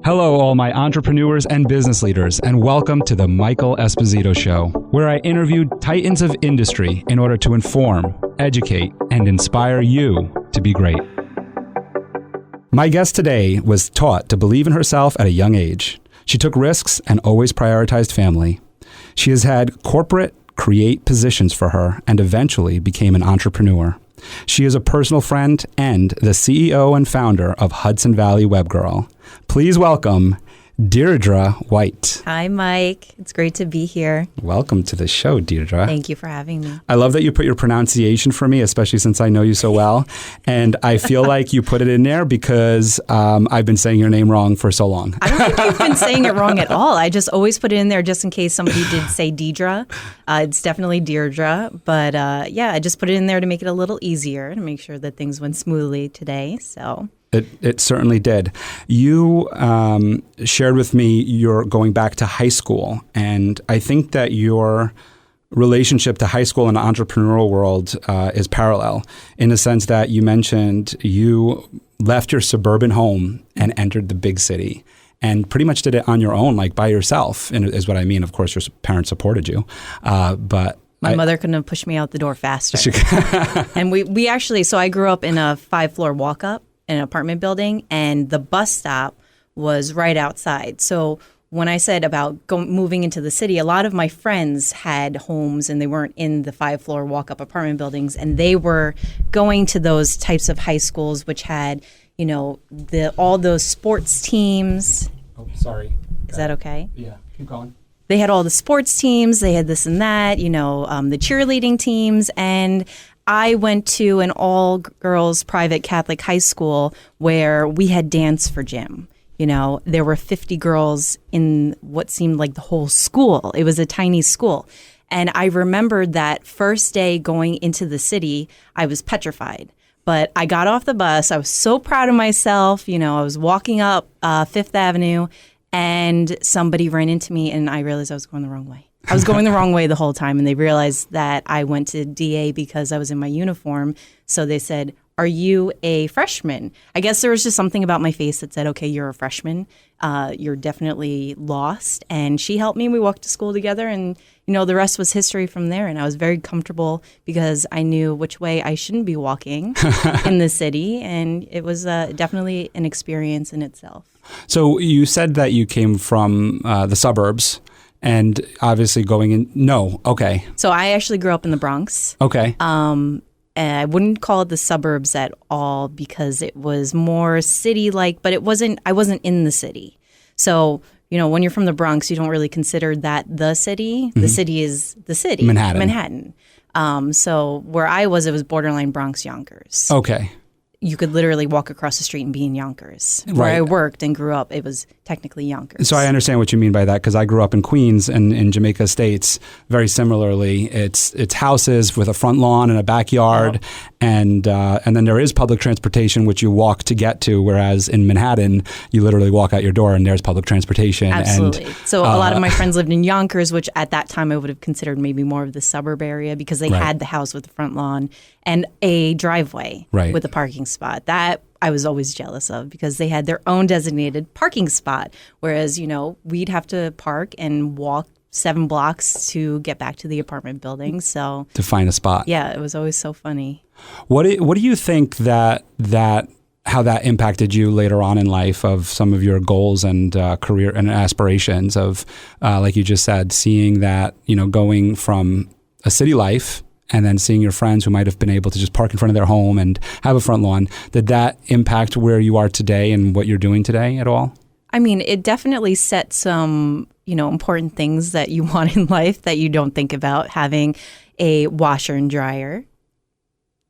Hello, all my entrepreneurs and business leaders, and welcome to the Michael Esposito Show, where I interviewed titans of industry in order to inform, educate, and inspire you to be great. My guest today was taught to believe in herself at a young age. She took risks and always prioritized family. She has had corporate create positions for her and eventually became an entrepreneur. She is a personal friend and the CEO and founder of Hudson Valley Web Girl. Please welcome Deirdre White. Hi, Mike. It's great to be here. Welcome to the show, Deirdre. Thank you for having me. I love that you put your pronunciation for me, especially since I know you so well. And I feel like you put it in there because I've been saying your name wrong for so long. I don't think you've been saying it wrong at all. I just always put it in there just in case somebody did say Deirdre. It's definitely Deirdre. But yeah, I just put it in there to make it a little easier, to make sure that things went smoothly today. So... It certainly did. You shared with me you're going back to high school, and I think that your relationship to high school and the entrepreneurial world is parallel in the sense that you mentioned you left your suburban home and entered the big city and pretty much did it on your own, like by yourself, and is what I mean. Of course, your parents supported you, but my mother couldn't have pushed me out the door faster. And we actually, so I grew up in a 5-floor walk-up in an apartment building, and the bus stop was right outside. So when I said about moving into the city, a lot of my friends had homes and they weren't in the 5-floor walk-up apartment buildings, and they were going to those types of high schools which had, you know, all those sports teams. Oh, sorry. Is that okay? Yeah, keep going. They had all the sports teams, they had this and that, you know, the cheerleading teams, and I went to an all-girls private Catholic high school where we had dance for gym. You know, there were 50 girls in what seemed like the whole school. It was a tiny school. And I remembered that first day going into the city, I was petrified. But I got off the bus. I was so proud of myself. You know, I was walking up Fifth Avenue, and somebody ran into me, and I realized I was going the wrong way. I was going the wrong way the whole time, and they realized that I went to DA because I was in my uniform. So they said, "Are you a freshman?" I guess there was just something about my face that said, "Okay, you're a freshman. You're definitely lost." And she helped me. We walked to school together, and you know, the rest was history from there. And I was very comfortable because I knew which way I shouldn't be walking in the city, and it was definitely an experience in itself. So you said that you came from the suburbs. And obviously going in, no, okay. So I actually grew up in the Bronx. Okay. And I wouldn't call it the suburbs at all because it was more city-like, but I wasn't in the city. So, you know, when you're from the Bronx, you don't really consider that the city. Mm-hmm. The city is the city. Manhattan. So where I was, it was borderline Bronx Yonkers. Okay. You could literally walk across the street and be in Yonkers. Where Right. I worked and grew up, it was technically Yonkers. So I understand what you mean by that because I grew up in Queens and in Jamaica Estates. Very similarly, it's houses with a front lawn and a backyard, and then there is public transportation which you walk to get to. Whereas in Manhattan, you literally walk out your door and there's public transportation. Absolutely. And, so a lot of my friends lived in Yonkers, which at that time I would have considered maybe more of the suburb area because they had the house with the front lawn and a driveway with a parking spot. That I was always jealous of because they had their own designated parking spot, whereas, you know, we'd have to park and walk 7 blocks to get back to the apartment building. So to find a spot. Yeah, it was always so funny. What do you think that how that impacted you later on in life of some of your goals and career and aspirations of, like you just said, seeing that, you know, going from a city life and then seeing your friends who might have been able to just park in front of their home and have a front lawn, did that impact where you are today and what you're doing today at all? I mean, it definitely set some, you know, important things that you want in life that you don't think about. Having a washer and dryer,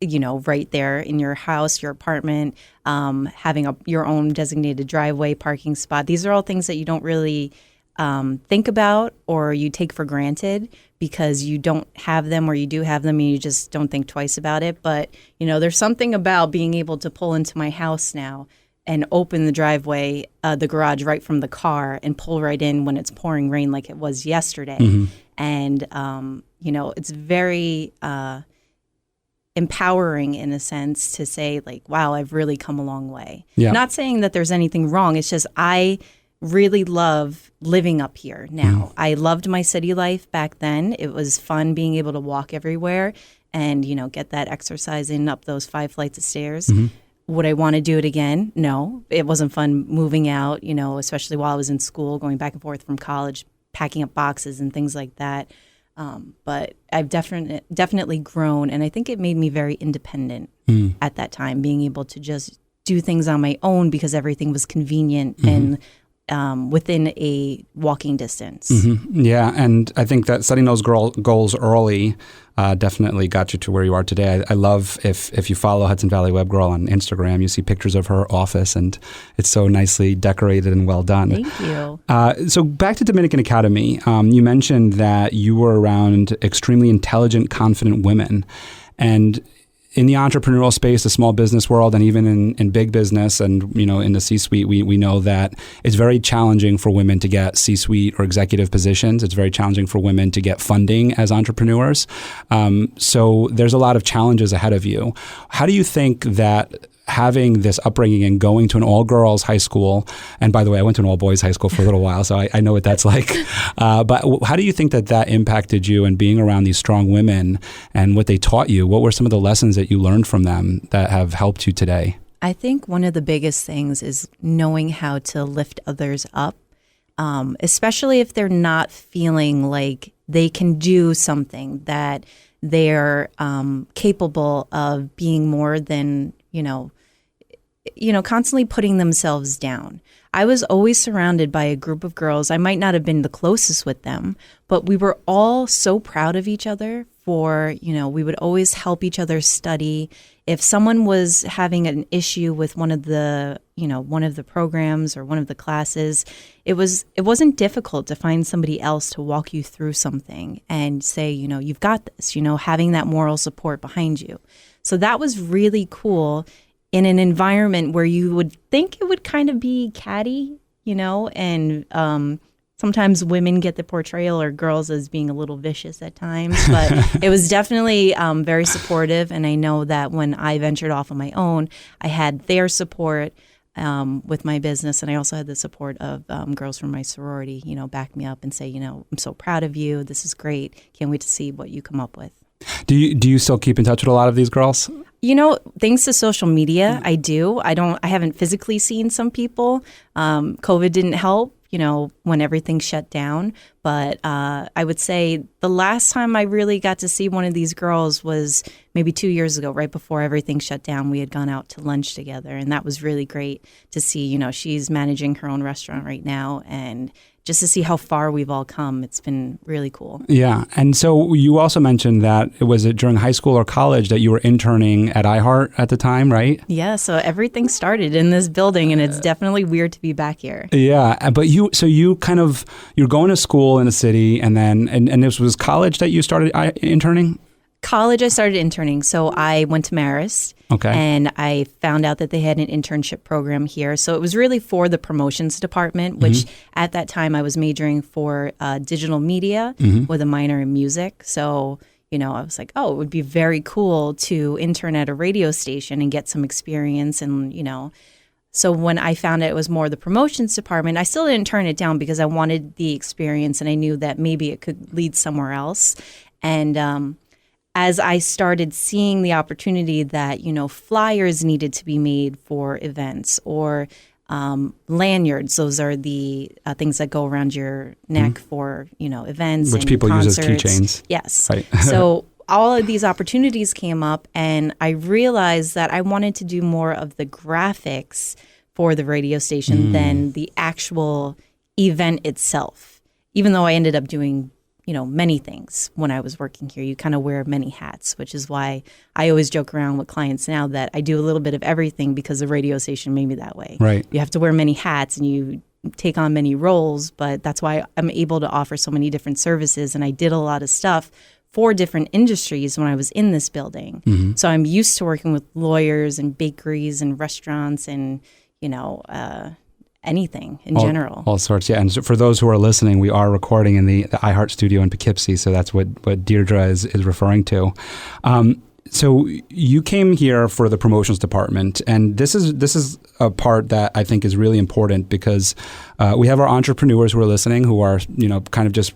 you know, right there in your house, your apartment, having your own designated driveway, parking spot. These are all things that you don't really think about or you take for granted because you don't have them, or you do have them and you just don't think twice about it. But, you know, there's something about being able to pull into my house now and open the driveway, the garage right from the car and pull right in when it's pouring rain like it was yesterday. Mm-hmm. And, you know, it's very empowering in a sense to say like, wow, I've really come a long way. Yeah. Not saying that there's anything wrong. It's just I really love living up here now. I loved my city life back then. It was fun being able to walk everywhere and, get that exercise in up those 5 flights of stairs. Would I want to do it again? No. It wasn't fun moving out, especially while I was in school, going back and forth from college, packing up boxes and things like that. But I've definitely grown, and I think it made me very independent at that time, being able to just do things on my own because everything was convenient and within a walking distance. Yeah, and I think that setting those goals early definitely got you to where you are today. I love if you follow Hudson Valley Web Girl on Instagram, you see pictures of her office, and it's so nicely decorated and well done. Thank you. So back to Dominican Academy, you mentioned that you were around extremely intelligent, confident women, and in the entrepreneurial space, the small business world, and even in big business and, in the C-suite, we know that it's very challenging for women to get C-suite or executive positions. It's very challenging for women to get funding as entrepreneurs. So there's a lot of challenges ahead of you. How do you think that having this upbringing and going to an all-girls high school, and by the way, I went to an all-boys high school for a little while, so I know what that's like. But how do you think that impacted you and being around these strong women and what they taught you? What were some of the lessons that you learned from them that have helped you today? I think one of the biggest things is knowing how to lift others up, especially if they're not feeling like they can do something, that they're capable of being more than, constantly putting themselves down. I was always surrounded by a group of girls. I might not have been the closest with them, but we were all so proud of each other for, we would always help each other study. If someone was having an issue with one of the programs or one of the classes, it wasn't difficult to find somebody else to walk you through something and say, you've got this, having that moral support behind you. So that was really cool in an environment where you would think it would kind of be catty, and sometimes women get the portrayal, or girls, as being a little vicious at times. But it was definitely very supportive. And I know that when I ventured off on my own, I had their support with my business. And I also had the support of girls from my sorority, back me up and say, I'm so proud of you. This is great. Can't wait to see what you come up with. Do you still keep in touch with a lot of these girls? Thanks to social media, I do. I haven't physically seen some people. COVID didn't help, when everything shut down. But I would say the last time I really got to see one of these girls was maybe 2 years ago, right before everything shut down. We had gone out to lunch together, and that was really great to see. She's managing her own restaurant right now, and just to see how far we've all come, it's been really cool. Yeah. And so you also mentioned that it was during high school or college that you were interning at iHeart at the time, right? Yeah. So everything started in this building, and it's definitely weird to be back here. Yeah. But you're going to school in a city, and this was college that you started interning? College, I started interning. So I went to Marist. Okay. And I found out that they had an internship program here. So it was really for the promotions department, which at that time I was majoring for digital media with a minor in music. So, I was like, it would be very cool to intern at a radio station and get some experience. And, so when I found out it was more the promotions department, I still didn't turn it down because I wanted the experience and I knew that maybe it could lead somewhere else. And, as I started seeing the opportunity that, flyers needed to be made for events, or lanyards, those are the things that go around your neck for, events, which and people concerts. use as keychains. Yes. Right. So all of these opportunities came up, and I realized that I wanted to do more of the graphics for the radio station than the actual event itself, even though I ended up doing many things when I was working here. You kind of wear many hats, which is why I always joke around with clients now that I do a little bit of everything because the radio station made me that way. Right. You have to wear many hats and you take on many roles, but that's why I'm able to offer so many different services. And I did a lot of stuff for different industries when I was in this building. So I'm used to working with lawyers and bakeries and restaurants and, anything in general. All sorts, yeah. And so for those who are listening, we are recording in the iHeart studio in Poughkeepsie, so that's what Deirdre is referring to. So you came here for the promotions department, and this is a part that I think is really important because we have our entrepreneurs who are listening who are, kind of just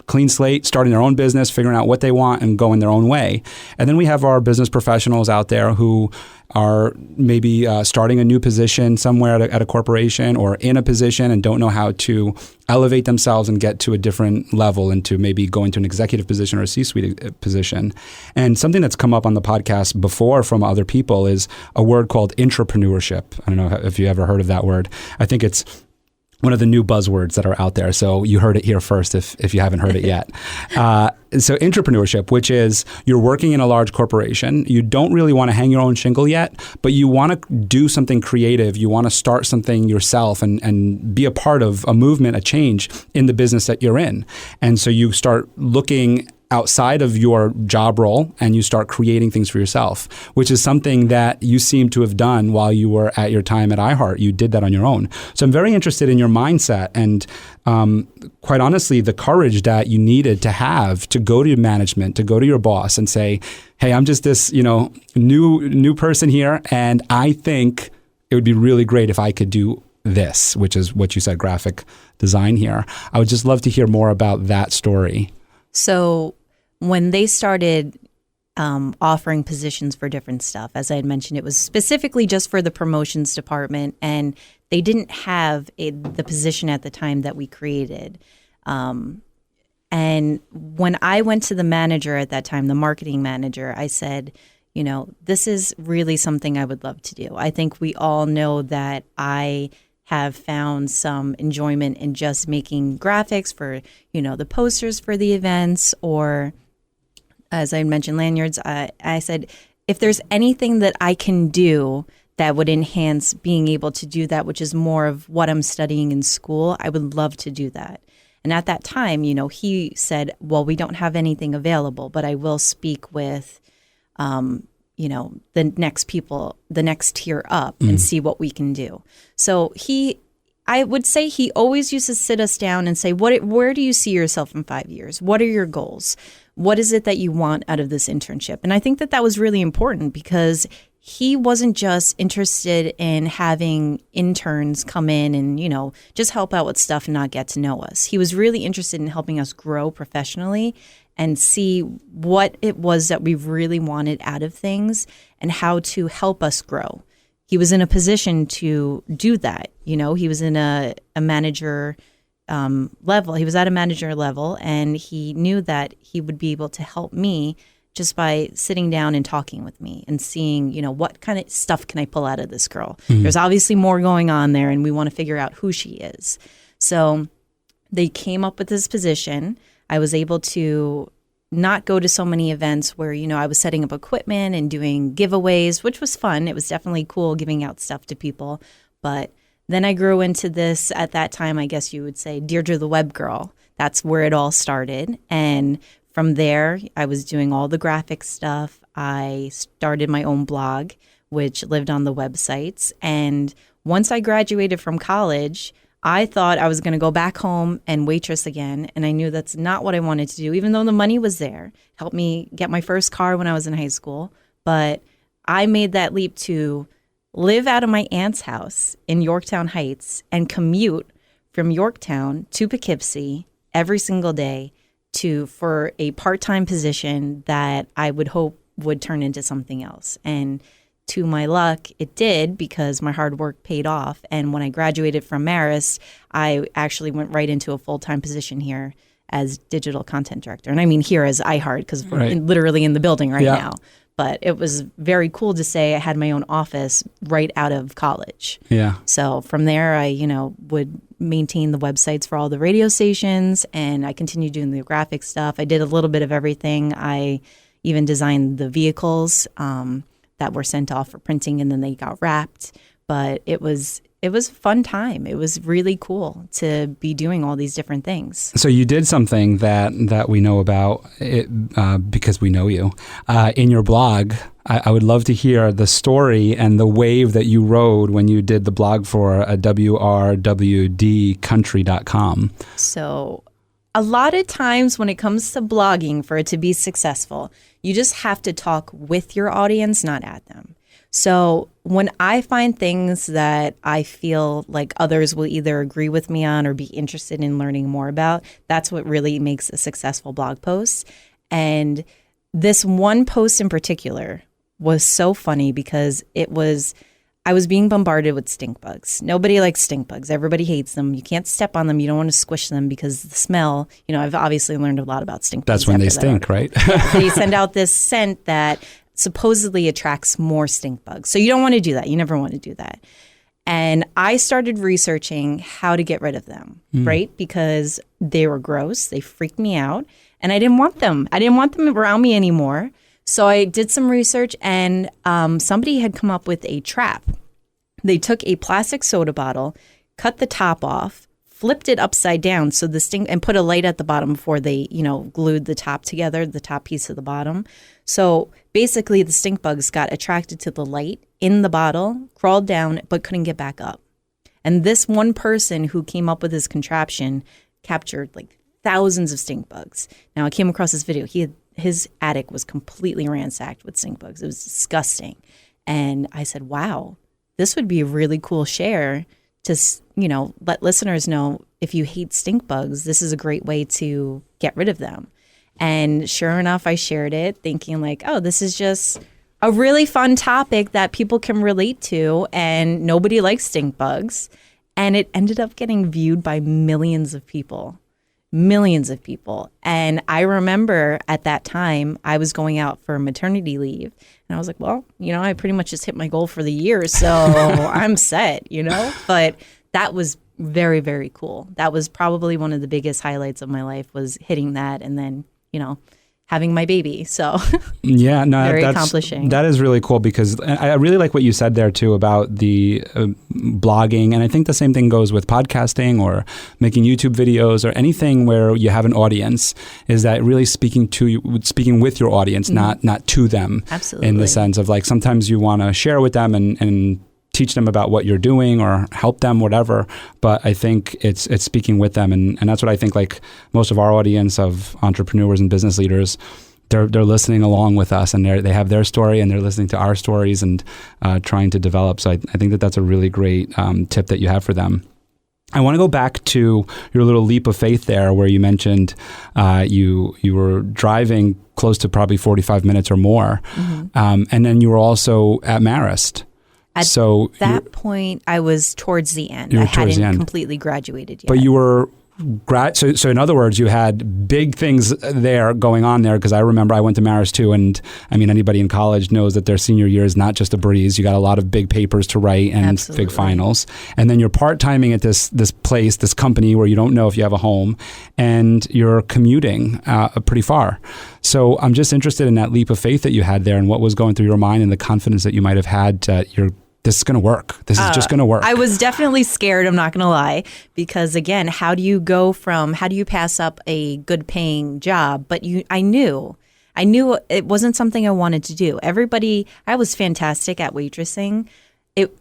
clean slate, starting their own business, figuring out what they want and going their own way. And then we have our business professionals out there who are maybe starting a new position somewhere at a corporation or in a position and don't know how to elevate themselves and get to a different level and to maybe go into an executive position or a C-suite position. And something that's come up on the podcast before from other people is a word called intrapreneurship. I don't know if you ever heard of that word. I think it's one of the new buzzwords that are out there. So you heard it here first if you haven't heard it yet. So intrapreneurship, which is you're working in a large corporation. You don't really want to hang your own shingle yet, but you want to do something creative. You want to start something yourself and be a part of a movement, a change in the business that you're in. And so you start looking outside of your job role and you start creating things for yourself, which is something that you seem to have done while you were at your time at iHeart. You did that on your own. So I'm very interested in your mindset and quite honestly, the courage that you needed to have to go to management, to go to your boss and say, hey, I'm just this, new person here. And I think it would be really great if I could do this, which is what you said, graphic design here. I would just love to hear more about that story. So when they started offering positions for different stuff, as I had mentioned, it was specifically just for the promotions department, and they didn't have the position at the time that we created. And when I went to the manager at that time, the marketing manager, I said, this is really something I would love to do. I think we all know that I have found some enjoyment in just making graphics for, the posters for the events, or as I mentioned, lanyards. I said, if there's anything that I can do that would enhance being able to do that, which is more of what I'm studying in school, I would love to do that. And at that time, he said, well, we don't have anything available, but I will speak with, the next people, the next tier up and see what we can do. So I would say he always used to sit us down and say, where do you see yourself in 5 years? What are your goals? What is it that you want out of this internship? And I think that was really important because he wasn't just interested in having interns come in and, just help out with stuff and not get to know us. He was really interested in helping us grow professionally and see what it was that we really wanted out of things and how to help us grow. He was in a position to do that. He was in a manager level. He was at a manager level, and he knew that he would be able to help me just by sitting down and talking with me and seeing, what kind of stuff can I pull out of this girl? There's obviously more going on there, and we want to figure out who she is. So they came up with this position. I was able to not go to so many events where, I was setting up equipment and doing giveaways, which was fun. It was definitely cool giving out stuff to people. But then I grew into this, at that time, I guess you would say, Deirdre the Web Girl. That's where it all started. And from there, I was doing all the graphic stuff. I started my own blog, which lived on the websites. And once I graduated from college, I thought I was going to go back home and waitress again. And I knew that's not what I wanted to do, even though the money was there. It helped me get my first car when I was in high school. But I made that leap to live out of my aunt's house in Yorktown Heights and commute from Yorktown to Poughkeepsie every single day for a part-time position that I would hope would turn into something else. And to my luck, it did, because my hard work paid off. And when I graduated from Marist, I actually went right into a full-time position here as digital content director. And I mean here as iHeart, because we're literally in the building right now. But it was very cool to say I had my own office right out of college. Yeah. So from there, I, would maintain the websites for all the radio stations, and I continued doing the graphic stuff. I did a little bit of everything. I even designed the vehicles that were sent off for printing, and then they got wrapped. But it was a fun time. It was really cool to be doing all these different things. So you did something that we know about it, because we know you. In your blog, I would love to hear the story and the wave that you rode when you did the blog for WRWDcountry.com. So a lot of times when it comes to blogging, for it to be successful, you just have to talk with your audience, not at them. So when I find things that I feel like others will either agree with me on or be interested in learning more about, that's what really makes a successful blog post. And this one post in particular was so funny because I was being bombarded with stink bugs. Nobody likes stink bugs. Everybody hates them. You can't step on them. You don't want to squish them because the smell, I've obviously learned a lot about stink bugs. That's when they stink, right? They send out this scent that supposedly attracts more stink bugs. So you don't want to do that. You never want to do that. And I started researching how to get rid of them, right? Because they were gross. They freaked me out. And I didn't want them. I didn't want them around me anymore. So I did some research, and somebody had come up with a trap. They took a plastic soda bottle, cut the top off, flipped it upside down so the stink, and put a light at the bottom before they, glued the top together, the top piece of the bottom. So basically, the stink bugs got attracted to the light in the bottle, crawled down, but couldn't get back up. And this one person who came up with this contraption captured like thousands of stink bugs. Now, I came across this video. His attic was completely ransacked with stink bugs. It was disgusting. And I said, wow, this would be a really cool share to, let listeners know if you hate stink bugs, this is a great way to get rid of them. And sure enough, I shared it thinking like, oh, this is just a really fun topic that people can relate to, and nobody likes stink bugs. And it ended up getting viewed by millions of people. And I remember at that time, I was going out for maternity leave. And I was like, well, I pretty much just hit my goal for the year. So I'm set, But that was very, very cool. That was probably one of the biggest highlights of my life, was hitting that and then, having my baby. So yeah, no, very accomplishing. That is really cool, because I really like what you said there too about the blogging. And I think the same thing goes with podcasting or making YouTube videos or anything where you have an audience, is that really speaking with your audience, not to them. Absolutely. In the sense of like, sometimes you want to share with them and teach them about what you're doing or help them, whatever. But I think it's speaking with them. And that's what I think, like most of our audience of entrepreneurs and business leaders, they're listening along with us, and they have their story and they're listening to our stories and trying to develop. So I think that's a really great tip that you have for them. I want to go back to your little leap of faith there, where you mentioned you were driving close to probably 45 minutes or more. And then you were also at Marist. At that point, I was towards the end. I hadn't completely graduated yet. But you were so in other words, you had big things there going on there, because I remember I went to Marist too, and I mean, anybody in college knows that their senior year is not just a breeze. You got a lot of big papers to write and Absolutely. Big finals. And then you're part-timing at this place, this company where you don't know if you have a home, and you're commuting pretty far. So I'm just interested in that leap of faith that you had there, and what was going through your mind, and the confidence that you might have had that this is going to work. This is just going to work. I was definitely scared, I'm not going to lie, because again, how do you pass up a good paying job? But I knew it wasn't something I wanted to do. I was fantastic at waitressing.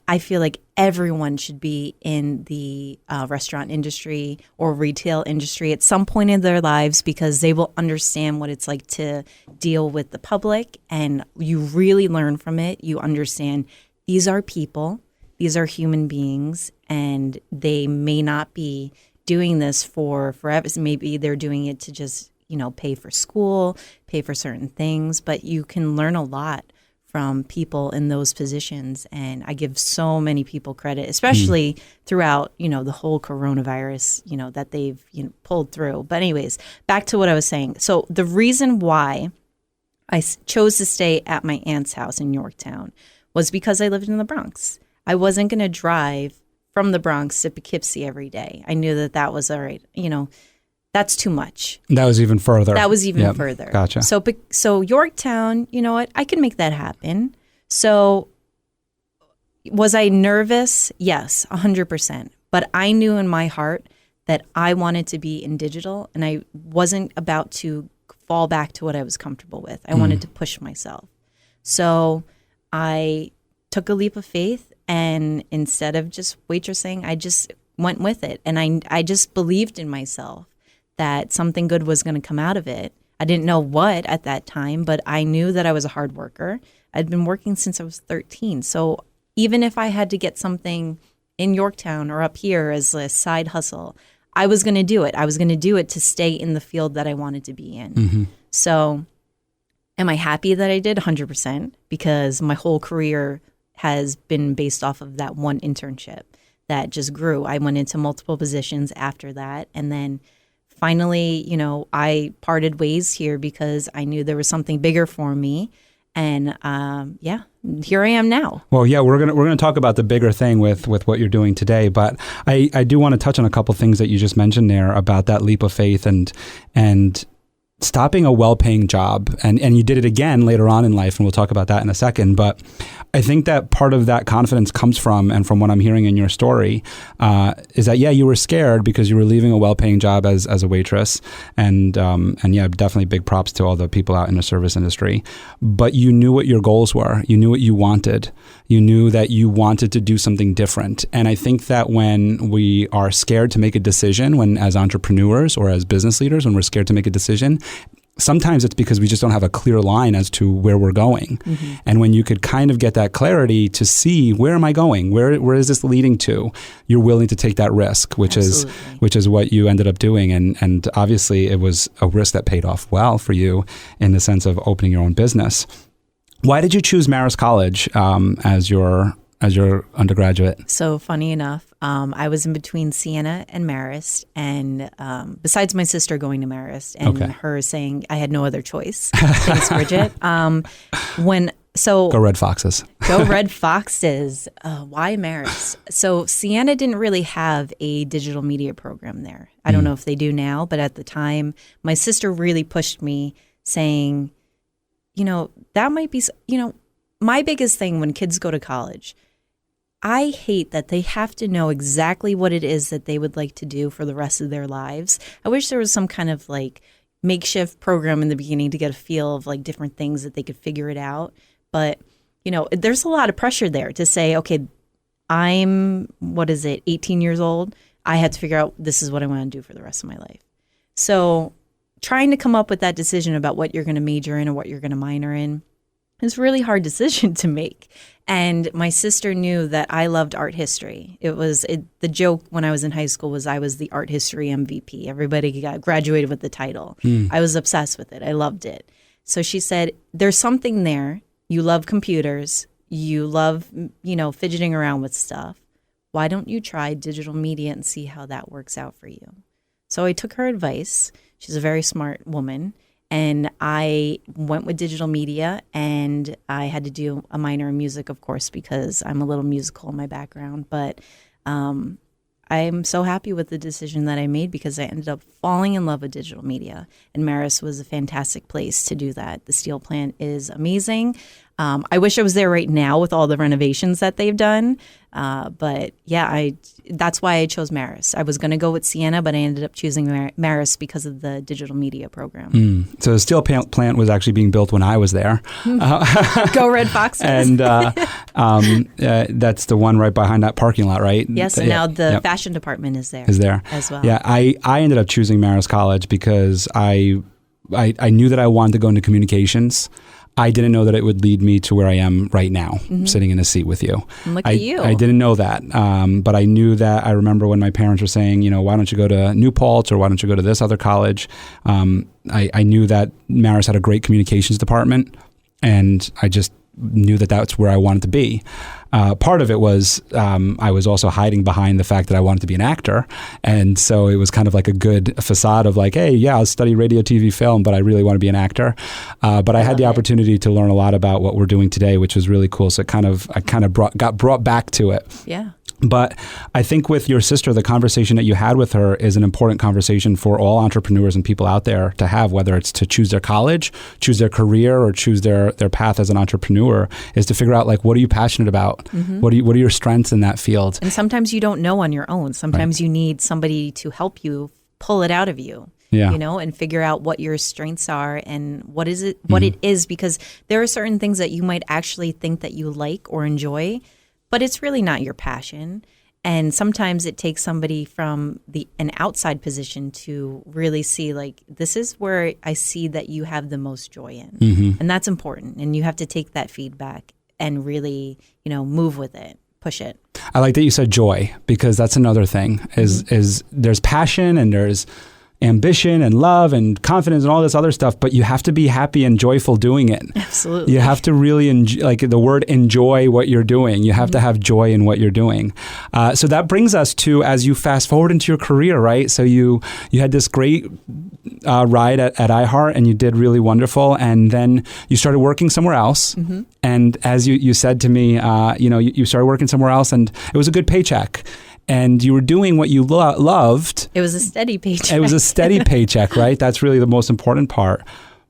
I feel like everyone should be in the restaurant industry or retail industry at some point in their lives, because they will understand what it's like to deal with the public, and you really learn from it. You understand these are people, these are human beings, and they may not be doing this for forever. Maybe they're doing it to just, pay for school, pay for certain things, but you can learn a lot from people in those positions. And I give so many people credit, especially throughout, the whole coronavirus, that they've pulled through. But anyways, back to what I was saying. So the reason why I chose to stay at my aunt's house in Yorktown was because I lived in the Bronx. I wasn't going to drive from the Bronx to Poughkeepsie every day. I knew that was all right. That's too much. That was even further. Further. Gotcha. So Yorktown, you know what? I can make that happen. So was I nervous? Yes, 100%. But I knew in my heart that I wanted to be in digital, and I wasn't about to fall back to what I was comfortable with. I wanted to push myself. So I took a leap of faith, and instead of just waitressing, I just went with it. And I just believed in myself that something good was going to come out of it. I didn't know what at that time, but I knew that I was a hard worker. I'd been working since I was 13. So even if I had to get something in Yorktown or up here as a side hustle, I was going to do it. I was going to do it to stay in the field that I wanted to be in. Mm-hmm. So am I happy that I did? 100%, because my whole career has been based off of that one internship that just grew. I went into multiple positions after that. And then finally, I parted ways here because I knew there was something bigger for me. And here I am now. Well, yeah, we're gonna talk about the bigger thing with what you're doing today, but I do want to touch on a couple things that you just mentioned there about that leap of faith and stopping a well-paying job. And you did it again later on in life, and we'll talk about that in a second. But I think that part of that confidence comes from, and from what I'm hearing in your story, is that, you were scared because you were leaving a well-paying job as a waitress. And definitely big props to all the people out in the service industry. But you knew what your goals were. You knew what you wanted. You knew that you wanted to do something different. And I think that when we are scared to make a decision, when as entrepreneurs or as business leaders, when we're scared to make a decision, sometimes it's because we just don't have a clear line as to where we're going. Mm-hmm. And when you could kind of get that clarity to see, where am I going? Where is this leading to? You're willing to take that risk, which is what you ended up doing. And obviously it was a risk that paid off well for you in the sense of opening your own business. Why did you choose Marist College as your undergraduate? So funny enough, I was in between Siena and Marist, and besides my sister going to Marist and her saying I had no other choice. Thanks, Bridget. Go Red Foxes. Go Red Foxes. Why Marist? So Siena didn't really have a digital media program there. I don't know if they do now, but at the time, my sister really pushed me, saying, that might be, my biggest thing when kids go to college, I hate that they have to know exactly what it is that they would like to do for the rest of their lives. I wish there was some kind of makeshift program in the beginning to get a feel of different things that they could figure it out. But, there's a lot of pressure there to say, okay, I'm, 18 years old. I had to figure out this is what I want to do for the rest of my life. So trying to come up with that decision about what you're going to major in or what you're going to minor in is a really hard decision to make. And my sister knew that I loved art history. The joke when I was in high school was I was the art history MVP. Everybody graduated with the title. I was obsessed with it. I loved it. So she said, there's something there. You love computers. You love, fidgeting around with stuff. Why don't you try digital media and see how that works out for you? So I took her advice. She's a very smart woman. And I went with digital media, and I had to do a minor in music, of course, because I'm a little musical in my background. But I'm so happy with the decision that I made because I ended up falling in love with digital media. And Marist was a fantastic place to do that. The steel plant is amazing. I wish I was there right now with all the renovations that they've done. But yeah, that's why I chose Marist. I was going to go with Siena, but I ended up choosing Marist because of the digital media program. So the steel plant was actually being built when I was there. Go Red Foxes. And that's the one right behind that parking lot, right? Yes, and now the fashion department is there. As well. Yeah, I ended up choosing Marist College because I knew that I wanted to go into communications. I didn't know that it would lead me to where I am right now, sitting in a seat with you. Look at you. I didn't know that. But I knew that. I remember when my parents were saying, why don't you go to New Paltz or why don't you go to this other college? I knew that Marist had a great communications department, and I just knew that that's where I wanted to be. Part of it was I was also hiding behind the fact that I wanted to be an actor. And so it was kind of like a good facade of hey, yeah, I'll study radio, TV, film, but I really want to be an actor. But I had the opportunity to learn a lot about what we're doing today, which was really cool. So I got brought back to it. Yeah. But I think with your sister, the conversation that you had with her is an important conversation for all entrepreneurs and people out there to have, whether it's to choose their college, choose their career, or choose their path as an entrepreneur, is to figure out what are you passionate about? What are your strengths in that field? And sometimes you don't know on your own. Sometimes you need somebody to help you pull it out of you. Yeah. And figure out what your strengths are and what it is, because there are certain things that you might actually think that you like or enjoy, but it's really not your passion. And sometimes it takes somebody from an outside position to really see, like, this is where I see that you have the most joy in. Mm-hmm. And that's important. And you have to take that feedback and really, move with it, push it. I like that you said joy, because that's another thing is there's passion and there's ambition and love and confidence and all this other stuff, but you have to be happy and joyful doing it. Absolutely. You have to really the word enjoy what you're doing. You have to have joy in what you're doing. So that brings us to, as you fast forward into your career, right? So you had this great ride at iHeart, and you did really wonderful. And then you started working somewhere else. Mm-hmm. And as you said to me, you started working somewhere else, and it was a good paycheck. And you were doing what you loved. It was a steady paycheck. It was a steady paycheck, right? That's really the most important part.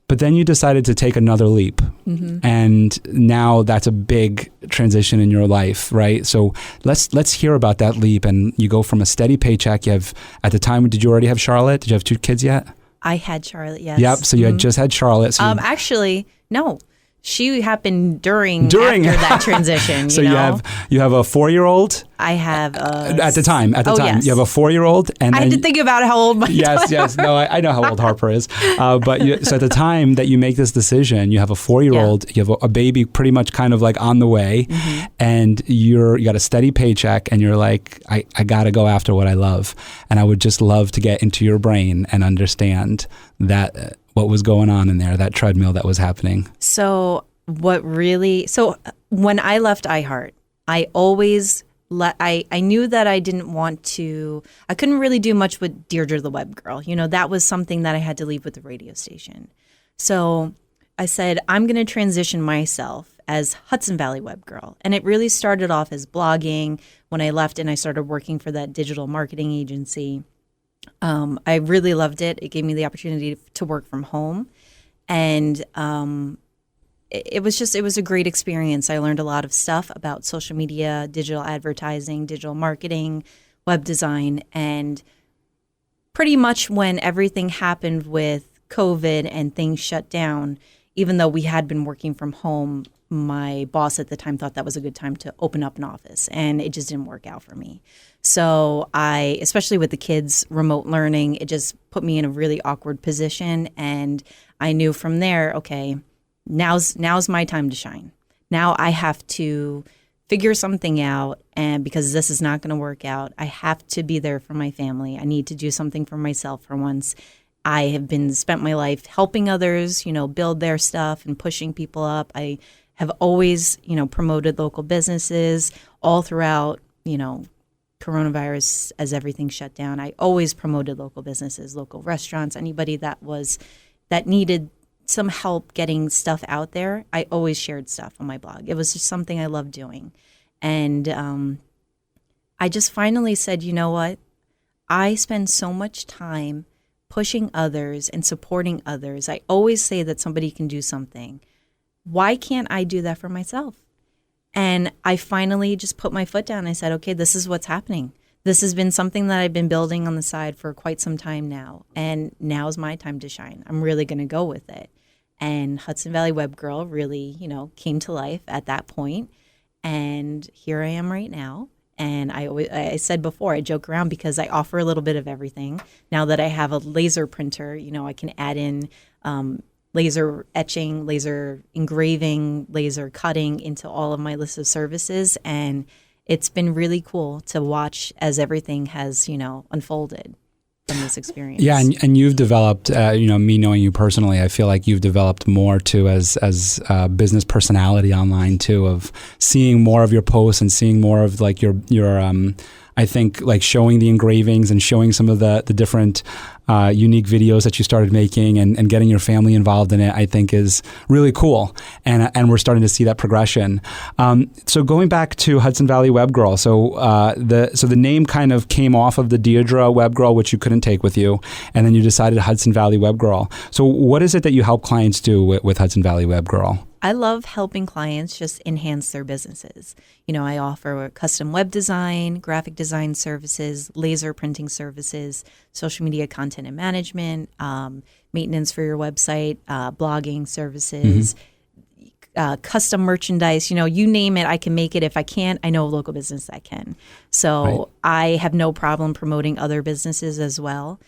But then you decided to take another leap. Mm-hmm. And now that's a big transition in your life, right? So let's hear about that leap. And you go from a steady paycheck. You have, at the time, did you already have Charlotte? Did you have 2 kids yet? I had Charlotte, yes. Yep. So you had just had Charlotte. So actually, no. She happened during after that transition. So you have a 4-year-old. I have at the time. Yes. You have a 4-year-old, and I had to think about how old my yes. No, I know how old Harper is. But so at the time that you make this decision, you have a 4-year-old. You have a baby, pretty much kind of like on the way, and you got a steady paycheck, and you're like, I got to go after what I love, and I would just love to get into your brain and understand that. What was going on in there, that treadmill that was happening? So when I left iHeart, I always I knew that I couldn't really do much with Deirdre the Web Girl. That was something that I had to leave with the radio station. So I said, I'm going to transition myself as Hudson Valley Web Girl. And it really started off as blogging when I left and I started working for that digital marketing agency. I really loved it. It gave me the opportunity to work from home. And it was a great experience. I learned a lot of stuff about social media, digital advertising, digital marketing, web design. And pretty much when everything happened with COVID and things shut down, even though we had been working from home, my boss at the time thought that was a good time to open up an office, and it just didn't work out for me. So especially with the kids, remote learning, it just put me in a really awkward position. And I knew from there, okay, now's my time to shine. Now I have to figure something out, and because this is not going to work out, I have to be there for my family. I need to do something for myself for once. I have spent my life helping others, build their stuff and pushing people up. I have always, promoted local businesses all throughout, coronavirus, as everything shut down. I always promoted local businesses, local restaurants, anybody that needed some help getting stuff out there. I always shared stuff on my blog. It was just something I loved doing. And I just finally said, you know what? I spend so much time pushing others and supporting others. I always say that somebody can do something. Why can't I do that for myself? And I finally just put my foot down. I said, okay, this is what's happening. This has been something that I've been building on the side for quite some time now. And now's my time to shine. I'm really going to go with it. And Hudson Valley Web Girl really, came to life at that point. And here I am right now. And I said before, I joke around because I offer a little bit of everything. Now that I have a laser printer, I can add in laser etching, laser engraving, laser cutting into all of my list of services. And it's been really cool to watch as everything has, unfolded from this experience. Yeah, and you've developed, me knowing you personally, I feel like you've developed more too as a business personality online too, of seeing more of your posts and seeing more of like your I think like showing the engravings and showing some of the different unique videos that you started making and getting your family involved in it, I think is really cool. And we're starting to see that progression. So going back to Hudson Valley Web Girl, so the name kind of came off of the Deirdre Web Girl, which you couldn't take with you, and then you decided Hudson Valley Web Girl. So what is it that you help clients do with Hudson Valley Web Girl? I love helping clients just enhance their businesses. I offer custom web design, graphic design services, laser printing services, social media content and management, maintenance for your website, blogging services, custom merchandise, you name it, I can make it. If I can't, I know a local business that can. So Right. I have no problem promoting other businesses as well.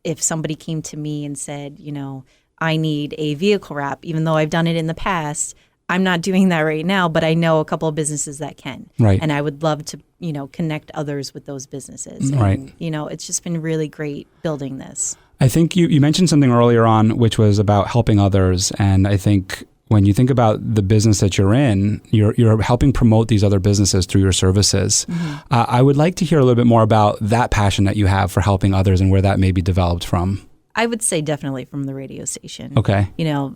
If somebody came to me and said, I need a vehicle wrap, even though I've done it in the past, I'm not doing that right now, but I know a couple of businesses that can. Right. And I would love to, connect others with those businesses. Right. And, it's just been really great building this. I think you mentioned something earlier on, which was about helping others. And I think when you think about the business that you're in, you're helping promote these other businesses through your services. Mm-hmm. I would like to hear a little bit more about that passion that you have for helping others and where that may be developed from. I would say definitely from the radio station. Okay.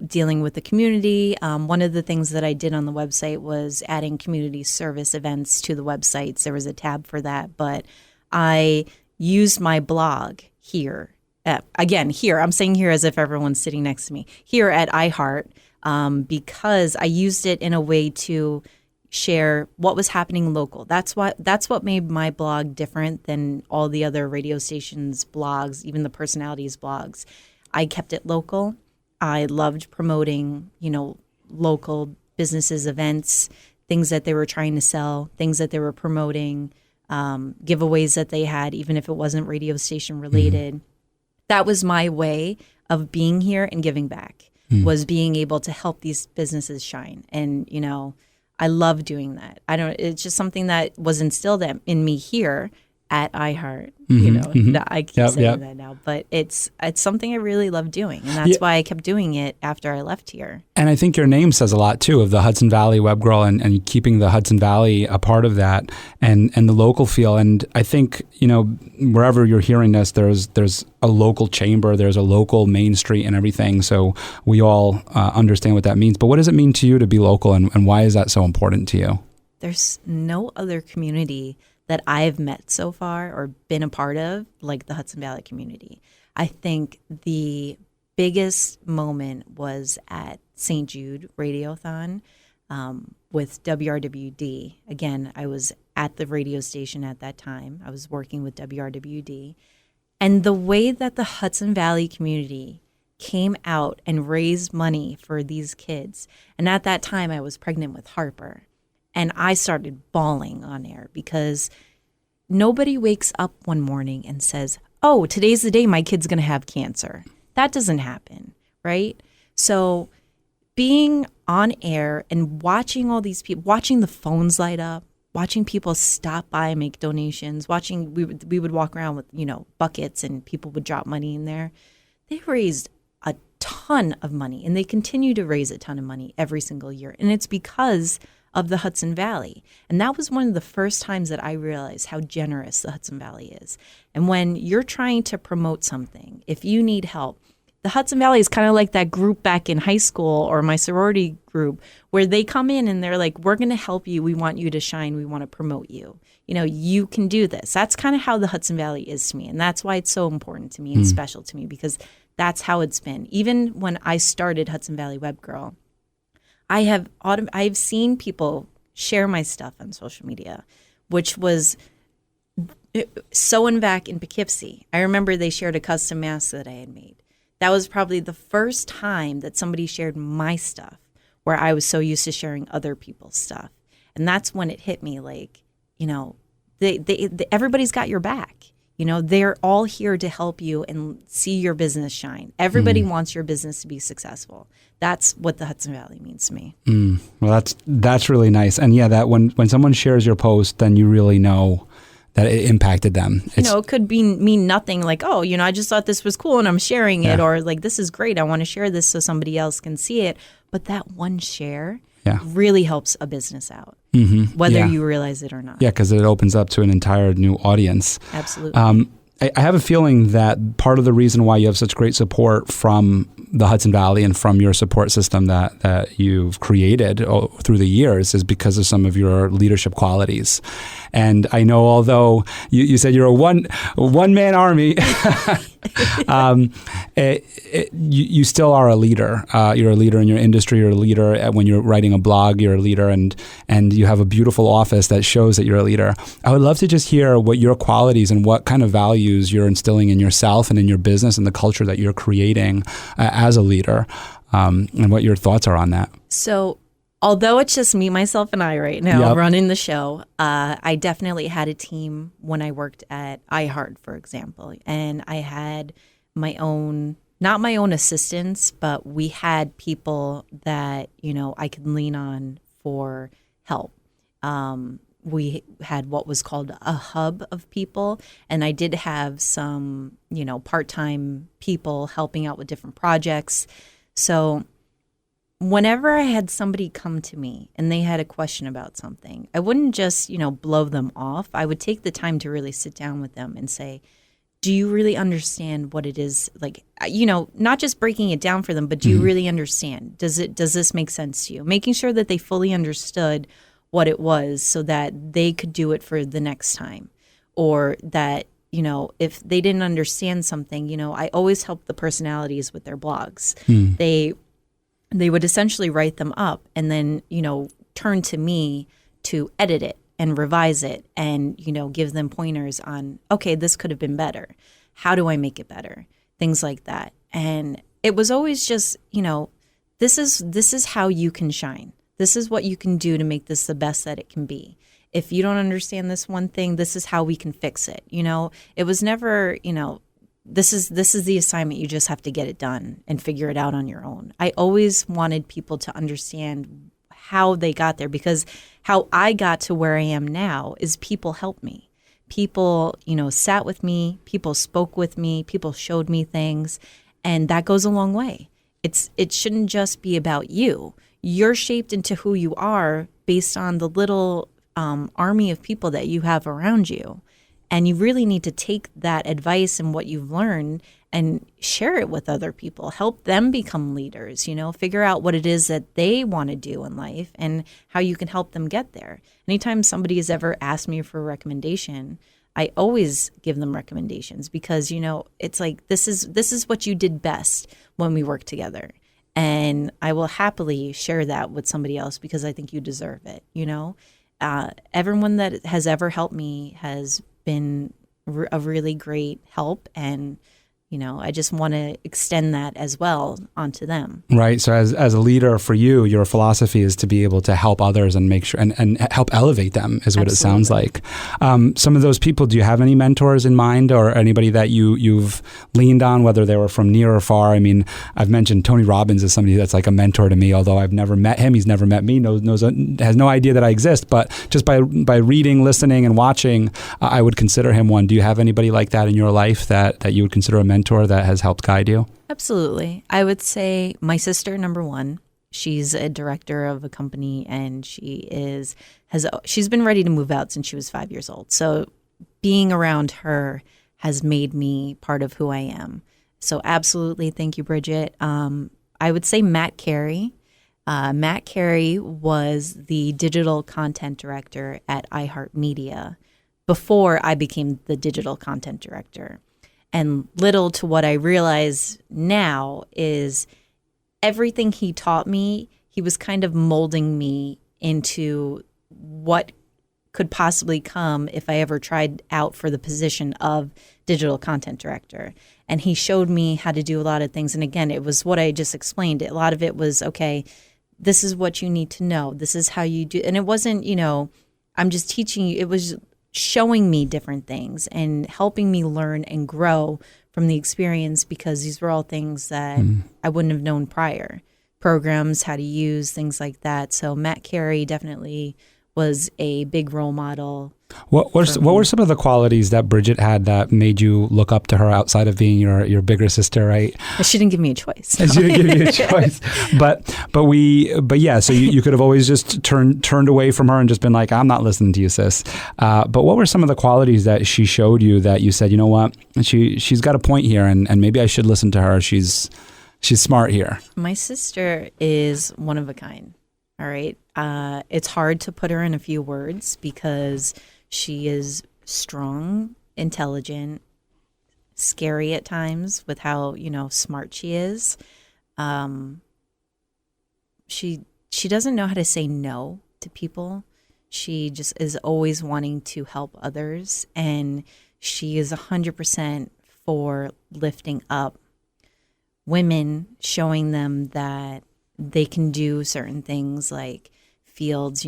Dealing with the community. One of the things that I did on the website was adding community service events to the websites. There was a tab for that, but I used my blog here. Here, I'm saying here as if everyone's sitting next to me, here at iHeart, because I used it in a way to share what was happening local. That's what made my blog different than all the other radio stations' blogs, even the personalities' blogs. I kept it local. I loved promoting, local businesses, events, things that they were trying to sell, things that they were promoting, giveaways that they had, even if it wasn't radio station related. Mm-hmm. That was my way of being here and giving back, was being able to help these businesses shine. And, I love doing that. It's just something that was instilled in me here at iHeart. I keep saying that now, but it's something I really love doing. And that's why I kept doing it after I left here. And I think your name says a lot too, of the Hudson Valley Web Girl and keeping the Hudson Valley a part of that and the local feel. And I think, wherever you're hearing this, there's a local chamber, there's a local Main Street and everything. So we all understand what that means. But what does it mean to you to be local, and why is that so important to you? There's no other community that I've met so far or been a part of like the Hudson Valley community. I think the biggest moment was at St. Jude Radiothon with WRWD. Again, I was at the radio station at that time. I was working with WRWD. And the way that the Hudson Valley community came out and raised money for these kids. And at that time, I was pregnant with Harper. And I started bawling on air because nobody wakes up one morning and says, oh, today's the day my kid's going to have cancer. That doesn't happen, right? So being on air and watching all these people, watching the phones light up, watching people stop by and make donations, we would walk around with, buckets and people would drop money in there. They raised a ton of money and they continue to raise a ton of money every single year. And it's because of the Hudson Valley. And that was one of the first times that I realized how generous the Hudson Valley is. And when you're trying to promote something, if you need help, the Hudson Valley is kind of like that group back in high school or my sorority group where they come in and they're like, we're going to help you. We want you to shine. We want to promote you. You can do this. That's kind of how the Hudson Valley is to me. And that's why it's so important to me and special to me, because that's how it's been. Even when I started Hudson Valley Web Girl, I've seen people share my stuff on social media, which was sewing back in Poughkeepsie. I remember they shared a custom mask that I had made. That was probably the first time that somebody shared my stuff, where I was so used to sharing other people's stuff. And that's when it hit me like, everybody's got your back. They're all here to help you and see your business shine. Everybody wants your business to be successful. That's what the Hudson Valley means to me. Well, that's really nice. And yeah, that when someone shares your post, then you really know that it impacted them. It could mean nothing like, oh, I just thought this was cool and I'm sharing it, or like, this is great. I want to share this so somebody else can see it. But that one share really helps a business out, whether you realize it or not. Yeah, because it opens up to an entire new audience. Absolutely. I have a feeling that part of the reason why you have such great support from the Hudson Valley and from your support system that you've created through the years is because of some of your leadership qualities. And I know, although you said you're a one-man army, You still are a leader. You're a leader in your industry. You're a leader when you're writing a blog. You're a leader, and you have a beautiful office that shows that you're a leader. I would love to just hear what your qualities and what kind of values you're instilling in yourself and in your business and the culture that you're creating as a leader, and what your thoughts are on that. So, although it's just me, myself, and I right now running the show, I definitely had a team when I worked at iHeart, for example. And I had my own, not my own assistants, but we had people that, I could lean on for help. We had what was called a hub of people. And I did have some, part-time people helping out with different projects. So whenever I had somebody come to me and they had a question about something, I wouldn't just, blow them off. I would take the time to really sit down with them and say, do you really understand what it is? Like, not just breaking it down for them, but do you really understand? Does this make sense to you? Making sure that they fully understood what it was so that they could do it for the next time. Or that, if they didn't understand something, I always help the personalities with their blogs. They would essentially write them up and then, turn to me to edit it and revise it and, give them pointers on, okay, this could have been better. How do I make it better? Things like that. And it was always just, this is how you can shine. This is what you can do to make this the best that it can be. If you don't understand this one thing, this is how we can fix it. It was never, this is the assignment. You just have to get it done and figure it out on your own. I always wanted people to understand how they got there, because how I got to where I am now is people helped me. People, sat with me, people spoke with me, people showed me things, and that goes a long way. It shouldn't just be about you. You're shaped into who you are based on the little army of people that you have around you. And you really need to take that advice and what you've learned and share it with other people. Help them become leaders, figure out what it is that they want to do in life and how you can help them get there. Anytime somebody has ever asked me for a recommendation, I always give them recommendations because, it's like, this is what you did best when we worked together. And I will happily share that with somebody else because I think you deserve it, Everyone that has ever helped me has been a really great help, and I just want to extend that as well onto them. Right. So as a leader for you, your philosophy is to be able to help others and make sure and help elevate them is what Absolutely. It sounds like. Some of those people, do you have any mentors in mind or anybody that you've leaned on, whether they were from near or far? I mean, I've mentioned Tony Robbins is somebody that's like a mentor to me, although I've never met him. He's never met me, has no idea that I exist. But just by reading, listening, and watching, I would consider him one. Do you have anybody like that in your life that you would consider a mentor that has helped guide you? Absolutely. I would say my sister, number one. She's a director of a company, and she's been ready to move out since she was 5 years old. So being around her has made me part of who I am. So absolutely, thank you, Bridget. I would say Matt Carey. Matt Carey was the digital content director at iHeart Media before I became the digital content director. And little to what I realize now is everything he taught me, he was kind of molding me into what could possibly come if I ever tried out for the position of digital content director. And he showed me how to do a lot of things. And again, it was what I just explained. A lot of it was, okay, this is what you need to know. This is how you do. And it wasn't, I'm just teaching you. It was showing me different things and helping me learn and grow from the experience, because these were all things that I wouldn't have known prior. Programs, how to use, things like that. So Matt Carey definitely was a big role model. What were some of the qualities that Bridget had that made you look up to her outside of being your bigger sister, right? She didn't give me a choice. No. She didn't give you a choice. But yeah, so you could have always just turned away from her and just been like, I'm not listening to you, sis. But what were some of the qualities that she showed you that you said, you know what, she's got a point here and maybe I should listen to her. She's smart here. My sister is one of a kind. All right. It's hard to put her in a few words because she is strong, intelligent, scary at times with how, smart she is. She doesn't know how to say no to people. She just is always wanting to help others, and she is 100% for lifting up women, showing them that they can do certain things like fields,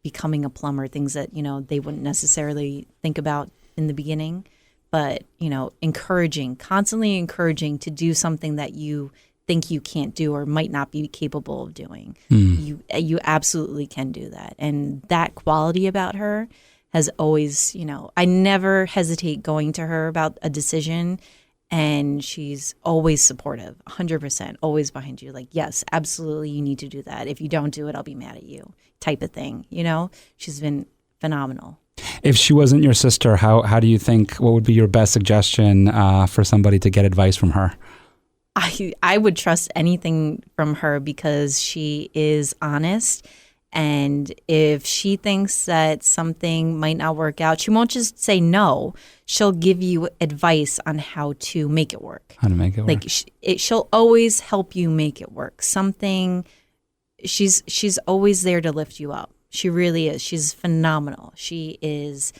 becoming a plumber, things that, they wouldn't necessarily think about in the beginning, but, constantly encouraging to do something that you think you can't do or might not be capable of doing. You absolutely can do that. And that quality about her has always, I never hesitate going to her about a decision, and she's always supportive, 100%, always behind you. Like, yes, absolutely, you need to do that. If you don't do it, I'll be mad at you, type of thing. She's been phenomenal. If she wasn't your sister, how do you think, what would be your best suggestion for somebody to get advice from her? I would trust anything from her because she is honest. And if she thinks that something might not work out, she won't just say no. She'll give you advice on how to make it work. How to make it work. Like she'll always help you make it work. She's always there to lift you up. She really is. She's phenomenal. She is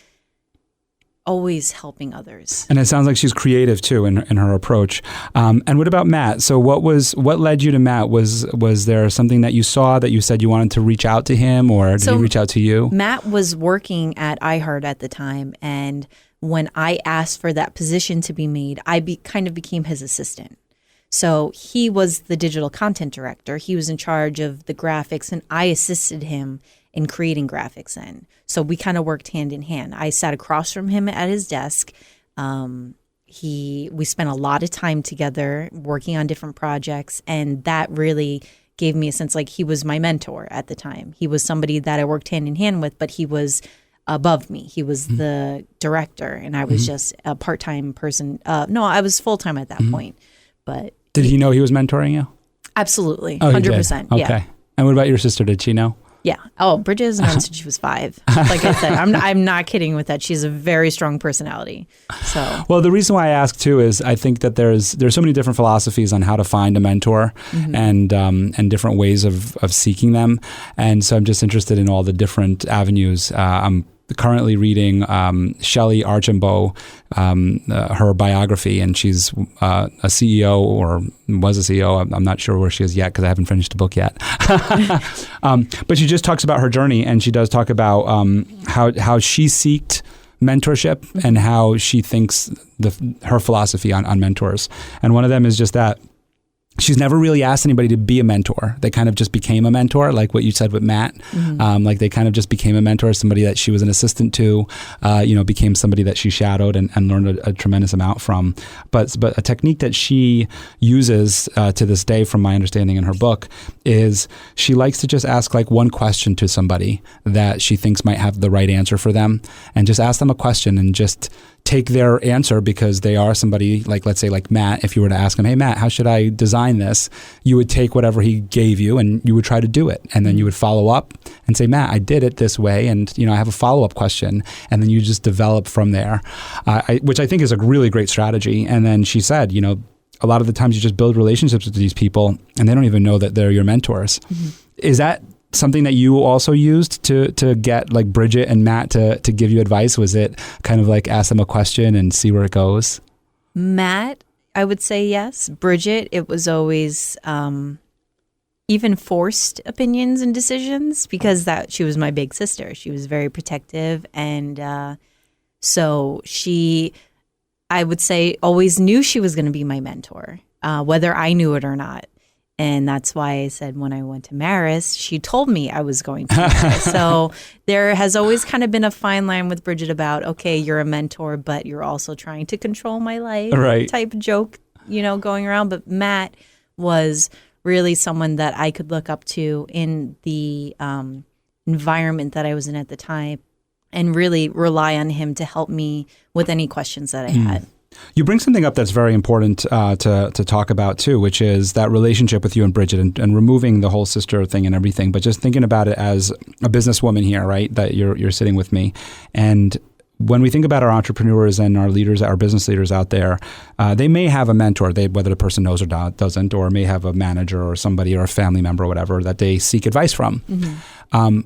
always helping others. And it sounds like she's creative too in her approach. And what about Matt? So what led you to Matt? Was there something that you saw that you said you wanted to reach out to him, or did he reach out to you? Matt was working at iHeart at the time, and when I asked for that position to be made, I kind of became his assistant. So he was the digital content director. He was in charge of the graphics, and I assisted him in creating graphics then. So we kind of worked hand in hand. I sat across from him at his desk. We spent a lot of time together working on different projects, and that really gave me a sense like he was my mentor at the time. He was somebody that I worked hand in hand with, but he was above me. He was the director, and I was just a part-time person. No, I was full-time at that point. But did he know he was mentoring you? Absolutely, 100%. Okay. Yeah. And what about your sister? Did she know? Yeah. Oh, Bridget has known since she was 5. Like I said, I'm not kidding with that. She's a very strong personality. So. Well, the reason why I ask too is I think that there's so many different philosophies on how to find a mentor and different ways of seeking them. And so I'm just interested in all the different avenues. I'm currently reading Shelley Archambault, her biography, and she's a CEO or was a CEO. I'm not sure where she is yet because I haven't finished the book yet. But she just talks about her journey, and she does talk about how she sought mentorship and how she thinks her philosophy on mentors. And one of them is just that she's never really asked anybody to be a mentor. They kind of just became a mentor, like what you said with Matt. Like they kind of just became a mentor, somebody that she was an assistant to, became somebody that she shadowed and learned a tremendous amount from. But a technique that she uses to this day, from my understanding in her book, is she likes to just ask like one question to somebody that she thinks might have the right answer for them, and just ask them a question and just take their answer because they are somebody like, let's say like Matt, if you were to ask him, hey Matt, how should I design this? You would take whatever he gave you and you would try to do it. And then you would follow up and say, Matt, I did it this way. And, I have a follow-up question. And then you just develop from there, which I think is a really great strategy. And then she said, a lot of the times you just build relationships with these people and they don't even know that they're your mentors. Is that something that you also used to get like Bridget and Matt to give you advice? Was it kind of like ask them a question and see where it goes? Matt, I would say yes. Bridget, it was always even forced opinions and decisions because she was my big sister. She was very protective. And so she, I would say, always knew she was going to be my mentor, whether I knew it or not. And that's why I said when I went to Marist, she told me I was going to Marist. So there has always kind of been a fine line with Bridget about, okay, you're a mentor, but you're also trying to control my life, right, type joke, going around. But Matt was really someone that I could look up to in the environment that I was in at the time and really rely on him to help me with any questions that I had. You bring something up that's very important to talk about too, which is that relationship with you and Bridget and removing the whole sister thing and everything, but just thinking about it as a businesswoman here, right? That you're sitting with me. And when we think about our entrepreneurs and our leaders, our business leaders out there, they may have a mentor, whether the person knows or doesn't, or may have a manager or somebody or a family member or whatever that they seek advice from. Mm-hmm.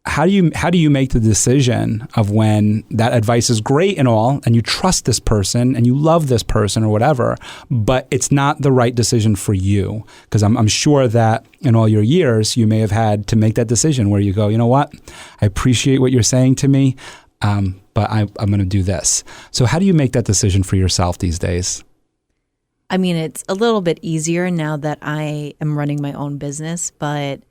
How do you make the decision of when that advice is great and all, and you trust this person and you love this person or whatever, but it's not the right decision for you? Because I'm sure that in all your years, you may have had to make that decision where you go, you know what, I appreciate what you're saying to me, but I'm going to do this. So how do you make that decision for yourself these days? I mean, it's a little bit easier now that I am running my own business, but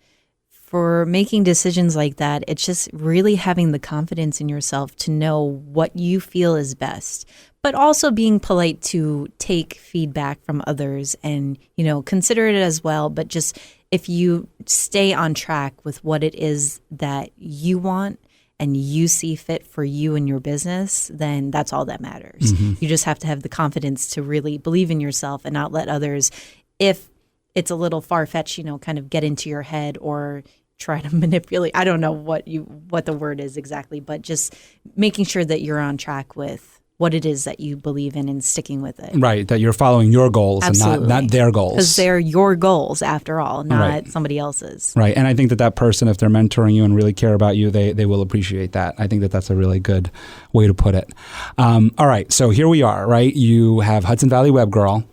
for making decisions like that, it's just really having the confidence in yourself to know what you feel is best, but also being polite to take feedback from others and, consider it as well. But just if you stay on track with what it is that you want and you see fit for you and your business, then that's all that matters. Mm-hmm. You just have to have the confidence to really believe in yourself and not let others, if it's a little far-fetched, kind of get into your head or try to manipulate. I don't know what the word is exactly, but just making sure that you're on track with what it is that you believe in and sticking with it. Right, that you're following your goals. Absolutely. And not their goals. Because they're your goals after all, not somebody else's. Right, and I think that person, if they're mentoring you and really care about you, they will appreciate that. I think that that's a really good way to put it. All right, so here we are, right? You have Hudson Valley Web Girl.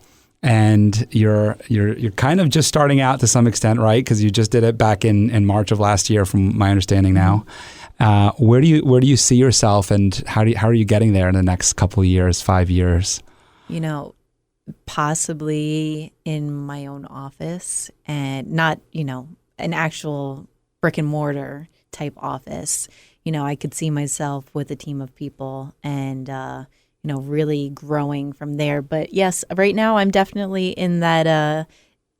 And you're kind of just starting out to some extent, right? Because you just did it back in March of last year, from my understanding now. Where do you see yourself, and how are you getting there in the next couple of years, 5 years? Possibly in my own office, and not an actual brick and mortar type office. I could see myself with a team of people and really growing from there. But yes, right now I'm definitely in that,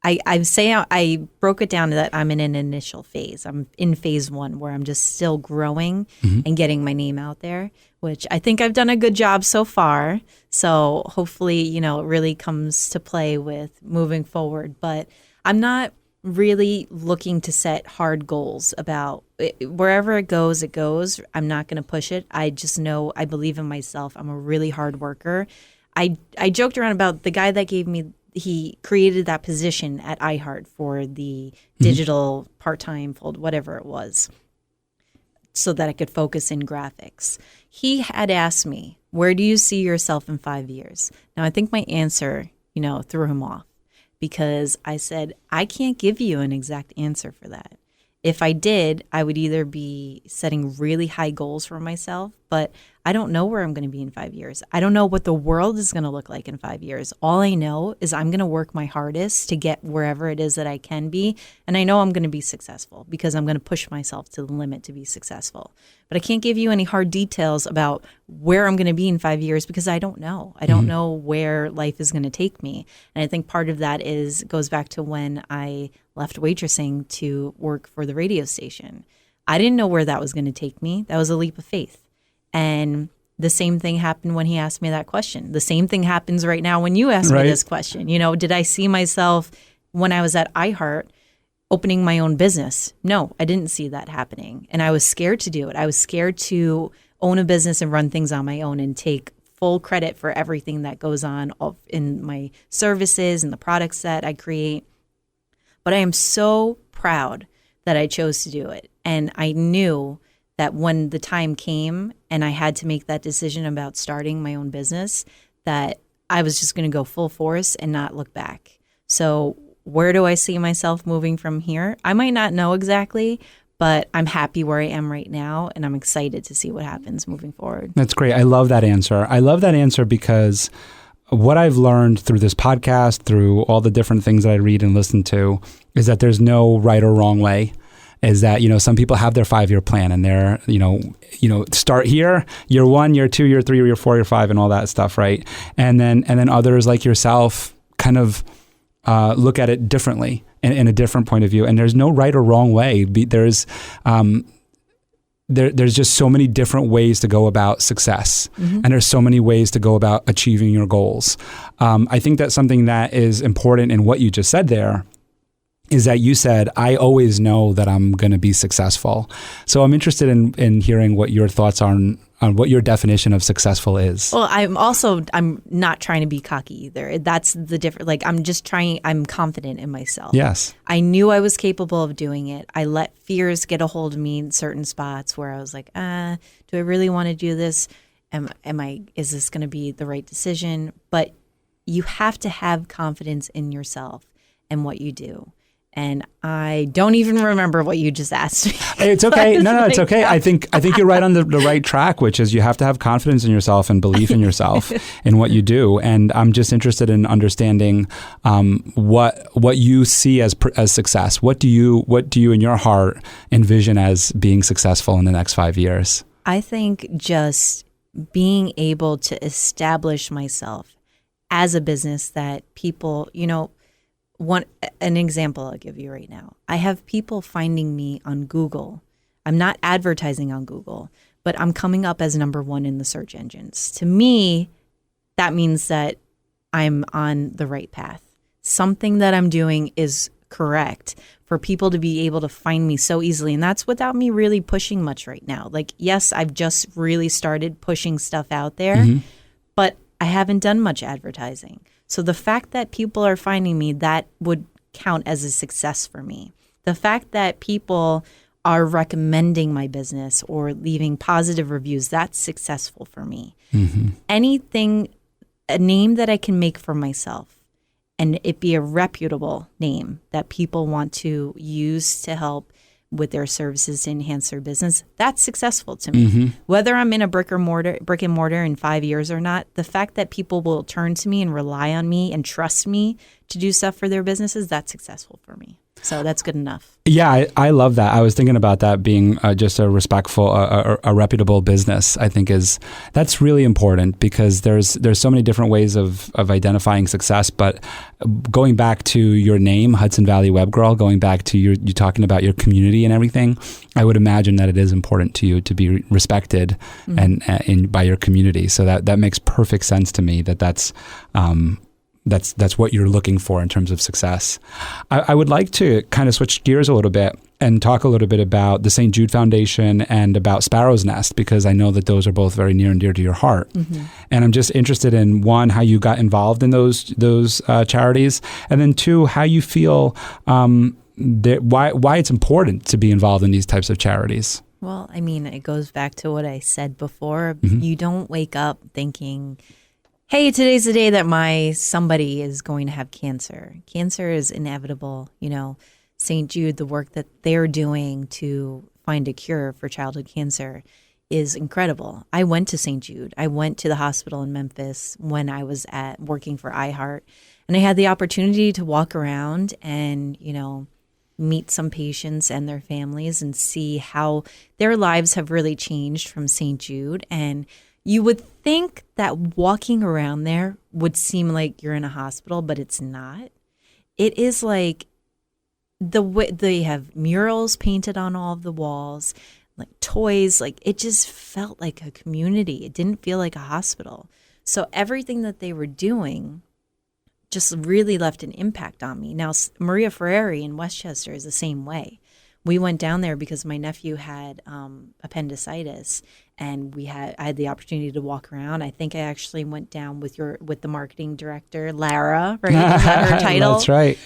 I broke it down to that I'm in an initial phase. I'm in phase 1 where I'm just still growing and getting my name out there, which I think I've done a good job so far. So hopefully, it really comes to play with moving forward. But I'm not really looking to set hard goals about wherever it goes. I'm not going to push it. I just know I believe in myself. I'm a really hard worker. I joked around about the guy that he created that position at iHeart for the digital part-time fold, whatever it was, so that I could focus in graphics. He had asked me, where do you see yourself in 5 years? Now, I think my answer, threw him off. Because I said, I can't give you an exact answer for that. If I did, I would either be setting really high goals for myself, but I don't know where I'm going to be in 5 years. I don't know what the world is going to look like in 5 years. All I know is I'm going to work my hardest to get wherever it is that I can be. And I know I'm going to be successful because I'm going to push myself to the limit to be successful. But I can't give you any hard details about where I'm going to be in 5 years because I don't know. I don't know where life is going to take me. And I think part of that goes back to when I left waitressing to work for the radio station. I didn't know where that was going to take me. That was a leap of faith. And the same thing happened when he asked me that question. The same thing happens right now when you ask me this question. Did I see myself when I was at iHeart opening my own business? No, I didn't see that happening. And I was scared to do it. I was scared to own a business and run things on my own and take full credit for everything that goes on in my services and the products that I create. But I am so proud that I chose to do it. And I knew that when the time came and I had to make that decision about starting my own business, that I was just going to go full force and not look back. So where do I see myself moving from here? I might not know exactly, but I'm happy where I am right now, and I'm excited to see what happens moving forward. That's great. I love that answer. I love that answer because what I've learned through this podcast, through all the different things that I read and listen to, is that there's no right or wrong way. Is that, some people have their 5-year plan and they're, start here, year 1, year 2, year 3, year 4, year 5, and all that stuff, right? And then others like yourself kind of look at it differently in a different point of view. And there's no right or wrong way. There's just so many different ways to go about success. And there's so many ways to go about achieving your goals. I think that something that is important in what you just said there is that you said, I always know that I'm going to be successful. So I'm interested in hearing what your thoughts are on what your definition of successful is. Well, I'm not trying to be cocky either. That's the difference. Like, I'm confident in myself. Yes. I knew I was capable of doing it. I let fears get a hold of me in certain spots where I was like, do I really want to do this? Is this going to be the right decision? But you have to have confidence in yourself and what you do. And I don't even remember what you just asked me. It's okay. No, it's okay. I think you're right on the right track, which is you have to have confidence in yourself and belief in yourself in what you do. And I'm just interested in understanding what you see as success. What do you in your heart envision as being successful in the next 5 years? I think just being able to establish myself as a business that people, an example I'll give you right now. I have people finding me on Google. I'm not advertising on Google, but I'm coming up as number 1 in the search engines. To me, that means that I'm on the right path. Something that I'm doing is correct for people to be able to find me so easily. And that's without me really pushing much right now. Like, yes, I've just really started pushing stuff out there, but I haven't done much advertising. So the fact that people are finding me, that would count as a success for me. The fact that people are recommending my business or leaving positive reviews, that's successful for me. Anything, a name that I can make for myself, and it be a reputable name that people want to use to help with their services to enhance their business, that's successful to me. Whether I'm in a brick and mortar in 5 years or not, the fact that people will turn to me and rely on me and trust me to do stuff for their businesses, that's successful for me. So that's good enough. Yeah, I love that. I was thinking about that being just a respectful, a reputable business. I think that's really important because there's so many different ways of identifying success. But going back to your name, Hudson Valley Web Girl, going back to you talking about your community and everything, I would imagine that it is important to you to be respected and by your community. So that makes perfect sense to me. That's what you're looking for in terms of success. I would like to kind of switch gears a little bit and talk a little bit about the St. Jude Foundation and about Sparrow's Nest, because I know that those are both very near and dear to your heart. And I'm just interested in, one, how you got involved in those charities, and then two, how you feel why it's important to be involved in these types of charities. Well, I mean, it goes back to what I said before. You don't wake up thinking, hey, today's the day that somebody is going to have cancer. Cancer is inevitable. St. Jude, the work that they're doing to find a cure for childhood cancer is incredible. I went to St. Jude. I went to the hospital in Memphis when I was working for iHeart, and I had the opportunity to walk around and, meet some patients and their families and see how their lives have really changed from St. Jude. And you would think that walking around there would seem like you're in a hospital, but it's not. It is like the way they have murals painted on all of the walls, like toys, like it just felt like a community. It didn't feel like a hospital. So everything that they were doing just really left an impact on me. Now, Maria Ferreri in Westchester is the same way. We went down there because my nephew had appendicitis, and I had the opportunity to walk around. I think I actually went down with the marketing director, Lara, right? Is that her title? That's right.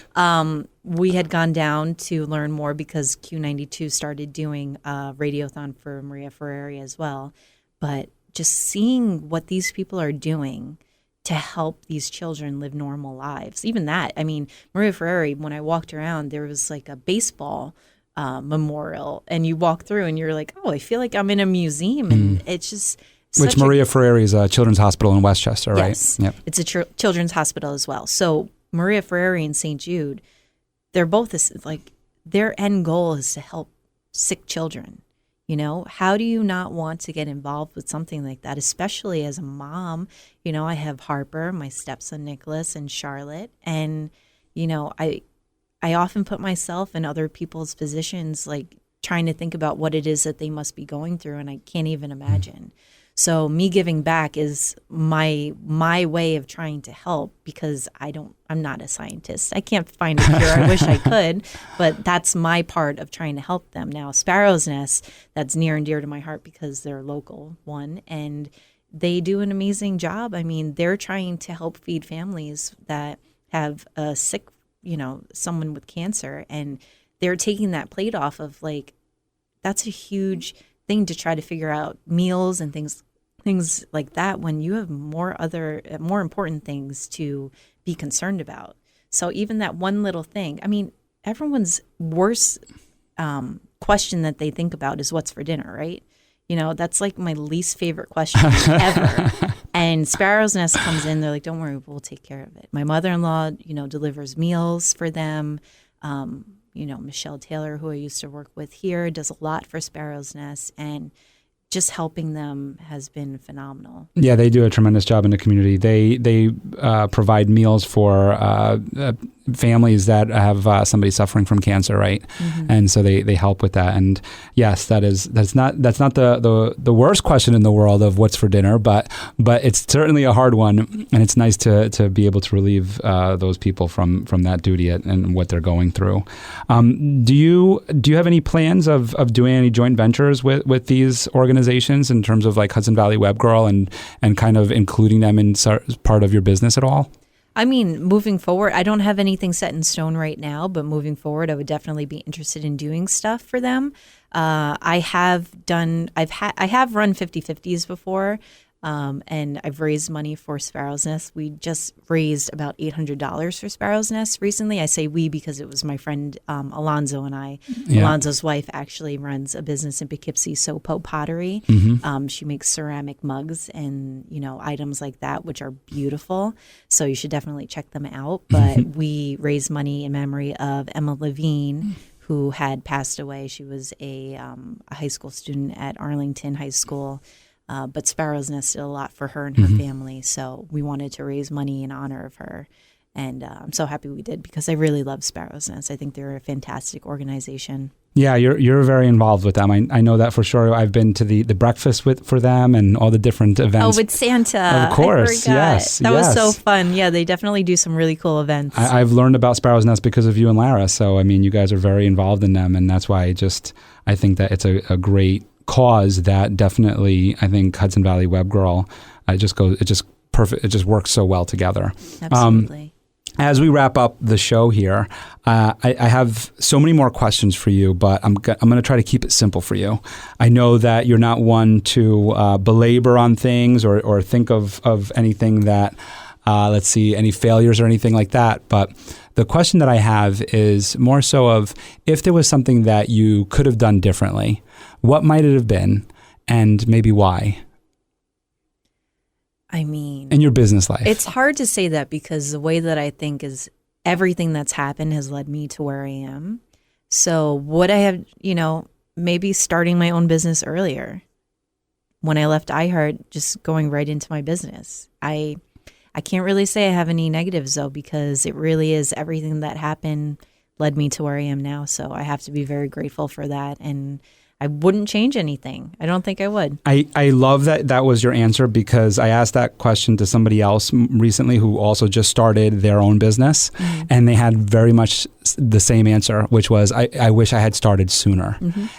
We had gone down to learn more because Q92 started doing a radiothon for Maria Ferreri as well. But just seeing what these people are doing to help these children live normal lives. Even that, I mean, Maria Ferreri, when I walked around, there was like a baseball memorial, and you walk through and you're like, oh, I feel like I'm in a museum. And it's just Which Maria Ferreri is a children's hospital in Westchester, right? Yes, yep. It's a children's hospital as well. So Maria Ferreri and St. Jude, they're both like, their end goal is to help sick children. How do you not want to get involved with something like that, especially as a mom? I have Harper, my stepson Nicholas, and Charlotte. And, I often put myself in other people's positions, like trying to think about what it is that they must be going through, and I can't even imagine. So me giving back is my way of trying to help, because I'm not a scientist. I can't find a cure. I wish I could, but that's my part of trying to help them. Now, Sparrow's Nest, that's near and dear to my heart because they're local, one, and they do an amazing job. I mean, they're trying to help feed families that have a sick, someone with cancer, and they're taking that plate off of, like, that's a huge thing to try to figure out meals and things like that when you have more important things to be concerned about. So even that one little thing, I mean, everyone's worst question that they think about is what's for dinner, right? That's like my least favorite question ever. And Sparrow's Nest comes in, they're like, don't worry, we'll take care of it. My mother-in-law, delivers meals for them. Michelle Taylor, who I used to work with here, does a lot for Sparrow's Nest, and just helping them has been phenomenal. Yeah, they do a tremendous job in the community. They provide meals for families that have somebody suffering from cancer, right? Mm-hmm. And so they help with that. And yes, that's not the worst question in the world of what's for dinner, but it's certainly a hard one, and it's nice to be able to relieve those people from that duty and what they're going through. Do you have any plans of doing any joint ventures with these organizations in terms of like Hudson Valley Web Girl and kind of including them in part of your business at all? I mean, moving forward, I don't have anything set in stone right now, but moving forward, I would definitely be interested in doing stuff for them. I have run 50/50s before. And I've raised money for Sparrow's Nest. We just raised about $800 for Sparrow's Nest recently. I say we because it was my friend Alonzo and I. Yeah. Alonzo's wife actually runs a business in Poughkeepsie, Sopo Pottery. Mm-hmm. She makes ceramic mugs and items like that, which are beautiful. So you should definitely check them out. But we raised money in memory of Emma Levine, who had passed away. She was a high school student at Arlington High School. But Sparrow's Nest did a lot for her and her family, so we wanted to raise money in honor of her. And I'm so happy we did, because I really love Sparrow's Nest. I think they're a fantastic organization. Yeah, you're very involved with them. I know that for sure. I've been to the breakfast for them and all the different events. Oh, with Santa. Of course, yes. That was so fun. Yeah, they definitely do some really cool events. I've learned about Sparrow's Nest because of you and Lara. So, I mean, you guys are very involved in them, and that's why I think that it's a great cause that definitely, I think Hudson Valley Web Girl, it just perfect. It just works so well together. Absolutely. As we wrap up the show here, I have so many more questions for you, but I'm going to try to keep it simple for you. I know that you're not one to belabor on things or think of anything that, any failures or anything like that. But the question that I have is more so of, if there was something that you could have done differently, what might it have been, and maybe why? I mean, in your business life, it's hard to say that, because the way that I think is everything that's happened has led me to where I am. So would I have, maybe starting my own business earlier when I left iHeart, just going right into my business. I can't really say I have any negatives though, because it really is everything that happened led me to where I am now. So I have to be very grateful for that. And I wouldn't change anything. I don't think I would. I love that was your answer, because I asked that question to somebody else recently who also just started their own business, and they had very much the same answer, which was, I wish I had started sooner.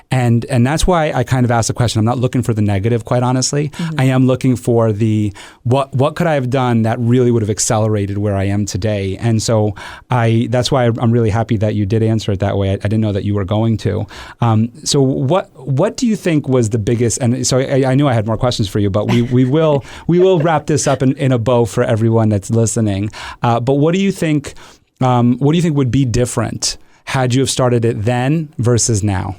And that's why I kind of asked the question. I'm not looking for the negative, quite honestly. I am looking for the what could I have done that really would have accelerated where I am today. And so that's why I'm really happy that you did answer it that way. I didn't know that you were going to. So what do you think was the biggest? And so I knew I had more questions for you, but we will wrap this up in a bow for everyone that's listening. But what do you think? What do you think would be different had you have started it then versus now?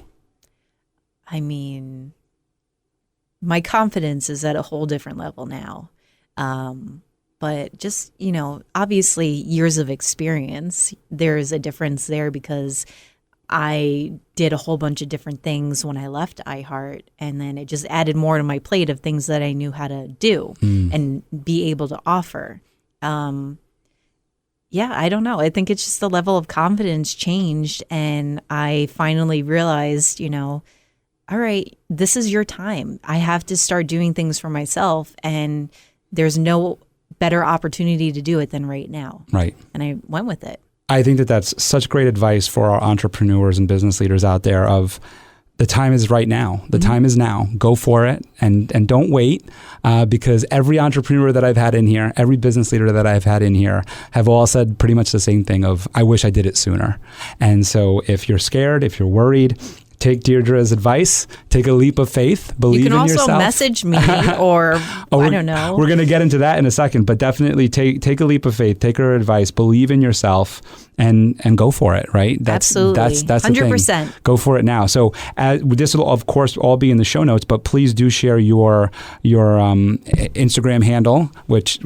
I mean, my confidence is at a whole different level now. But just, obviously years of experience, there's a difference there, because I did a whole bunch of different things when I left iHeart, and then it just added more to my plate of things that I knew how to do and be able to offer. Yeah, I don't know. I think it's just the level of confidence changed, and I finally realized, all right, this is your time. I have to start doing things for myself, and there's no better opportunity to do it than right now. Right. And I went with it. I think that that's such great advice for our entrepreneurs and business leaders out there of the time is right now. The time is now. Go for it and don't wait because every entrepreneur that I've had in here, every business leader that I've had in here have all said pretty much the same thing of, I wish I did it sooner. And so if you're scared, if you're worried, take Deirdre's advice, take a leap of faith, believe in yourself. You can also message me or I don't know. We're going to get into that in a second, but definitely take a leap of faith, take her advice, believe in yourself and go for it, right? Absolutely. That's 100%. The thing. Go for it now. So this will of course all be in the show notes, but please do share your Instagram handle, which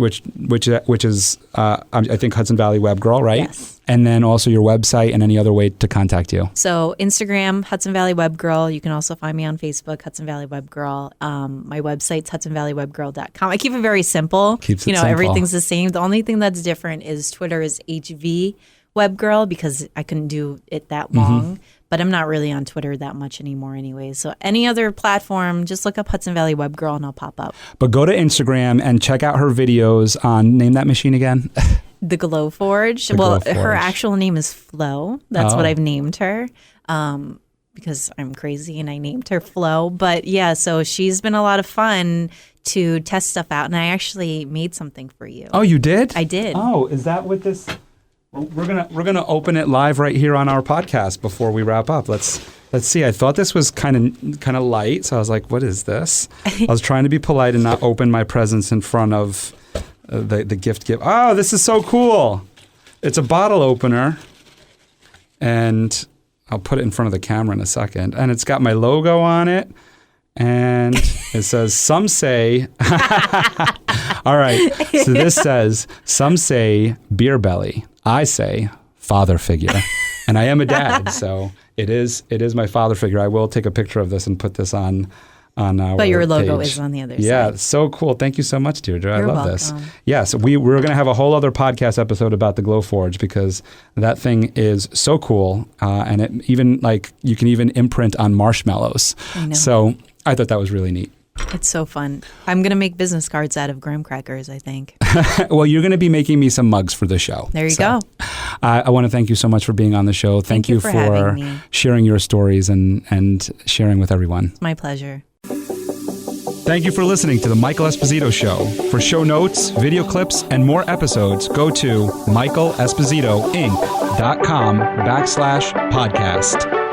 is I think Hudson Valley Web Girl, right? Yes. And then also your website and any other way to contact you. So Instagram, Hudson Valley Web Girl. You can also find me on Facebook, Hudson Valley Web Girl. My website's hudsonvalleywebgirl.com. I keep it very simple. Keeps it simple. Everything's the same. The only thing that's different is Twitter is HV Web Girl because I couldn't do it that long. But I'm not really on Twitter that much anymore anyway. So any other platform, just look up Hudson Valley Web Girl and I'll pop up. But go to Instagram and check out her videos on, name that machine again. The Glow Forge. Her actual name is Flo. That's what I've named her because I'm crazy and I named her Flo. But yeah, so she's been a lot of fun to test stuff out. And I actually made something for you. Oh, you did? I did. Oh, is that what this... We're gonna open it live right here on our podcast before we wrap up. Let's see. I thought this was kind of light, so I was like, "What is this?" I was trying to be polite and not open my presents in front of the gift. Oh, this is so cool! It's a bottle opener, and I'll put it in front of the camera in a second. And it's got my logo on it, and it says, "Some say." All right. So this says, "Some say beer belly. I say father figure," and I am a dad, so it is my father figure. I will take a picture of this and put this on our But your logo page. is on the other side. Yeah, so cool. Thank you so much, Deirdre. You're I love welcome. this. Yeah, so we're going to have a whole other podcast episode about the Glow Forge because that thing is so cool, and it even you can even imprint on marshmallows. I know. So I thought that was really neat. It's so fun. I'm going to make business cards out of graham crackers, I think. Well, you're going to be making me some mugs for the show. There you go. I want to thank you so much for being on the show. Thank you for having me. Sharing your stories and sharing with everyone. It's my pleasure. Thank you for listening to The Michael Esposito Show. For show notes, video clips, and more episodes, go to michaelespositoinc.com/podcast.